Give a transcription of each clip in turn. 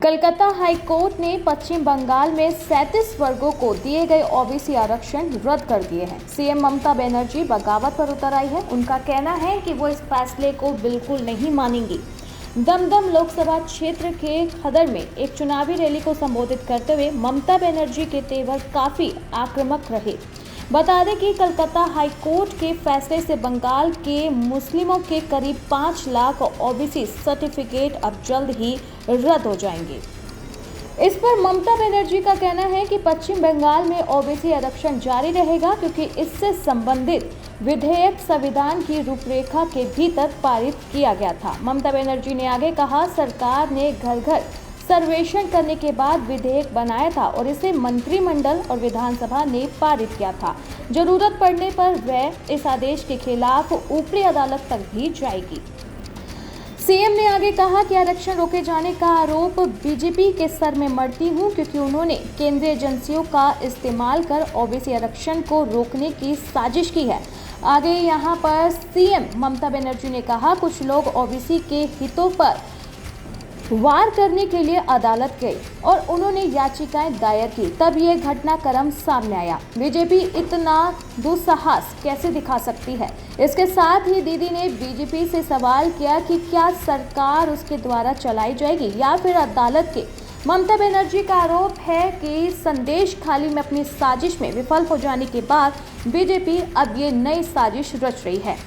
Calcutta high court ने पश्चिम बंगाल में 37 वर्गों को दिए गए ओबीसी आरक्षण रद्द कर दिए हैं। सीएम ममता बनर्जी बगावत पर उतर आई है। उनका कहना है कि वो इस फैसले को बिल्कुल नहीं मानेंगी। दमदम लोकसभा क्षेत्र के खदर में एक चुनावी रैली को संबोधित करते हुए ममता बनर्जी के तेवर काफी आक्रामक रहे। बता दें कि कलकत्ता हाई कोर्ट के फैसले से बंगाल के मुस्लिमों के करीब 5 लाख ओबीसी सर्टिफिकेट अब जल्द ही रद्द हो जाएंगे। इस पर ममता बनर्जी का कहना है कि पश्चिम बंगाल में ओबीसी आरक्षण जारी रहेगा, क्योंकि इससे संबंधित विधेयक संविधान की रूपरेखा के भीतर पारित किया गया था। ममता बनर्जी ने आगे कहा, सरकार ने घर घर सर्वेक्षण करने के बाद विधेयक बनाया था और इसे मंत्रिमंडल और विधानसभा ने पारित किया था। जरूरत पड़ने पर वह इस आदेश के खिलाफ ऊपरी अदालत तक भी जाएगी। सीएम ने आगे कहा कि आरक्षण रोके जाने का आरोप बीजेपी के सर में मढ़ती हूं, क्योंकि उन्होंने केंद्रीय एजेंसियों का इस्तेमाल कर ओबीसी आरक्षण को रोकने की साजिश की है। आगे यहां पर सीएम ममता बनर्जी ने कहा, कुछ लोग ओबीसी के हितों पर वार करने के लिए अदालत गए और उन्होंने याचिकाएं दायर की, तब ये घटनाक्रम सामने आया। बीजेपी इतना दुस्साहस कैसे दिखा सकती है। इसके साथ ही दीदी ने बीजेपी से सवाल किया कि क्या सरकार उसके द्वारा चलाई जाएगी या फिर अदालत के। ममता बनर्जी का आरोप है कि संदेश खाली में अपनी साजिश में विफल हो जाने के बाद बीजेपी अब ये नई साजिश रच रही है।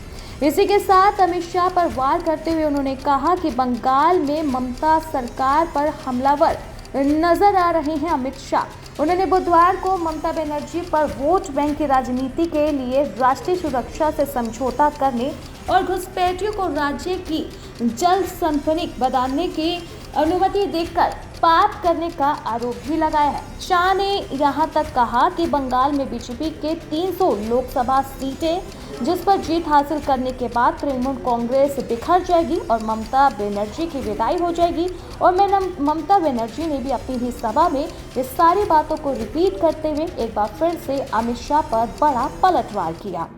इसी के साथ अमित शाह पर वार करते हुए उन्होंने कहा कि बंगाल में ममता सरकार पर हमलावर नजर आ रहे हैं अमित शाह। उन्होंने बुधवार को ममता बनर्जी पर वोट बैंक की राजनीति के लिए राष्ट्रीय सुरक्षा से समझौता करने और घुसपैठियों को राज्य की जल संपत्ति बनाने की अनुमति देकर पाप करने का आरोप भी लगाया है। शाह ने यहां तक कहा कि बंगाल में बीजेपी के 300 लोकसभा सीटें जिस पर जीत हासिल करने के बाद तृणमूल कांग्रेस बिखर जाएगी और ममता बनर्जी की विदाई हो जाएगी। और ममता बनर्जी ने भी अपनी ही सभा में ये सारी बातों को रिपीट करते हुए एक बार फिर से अमित शाह पर बड़ा पलटवार किया।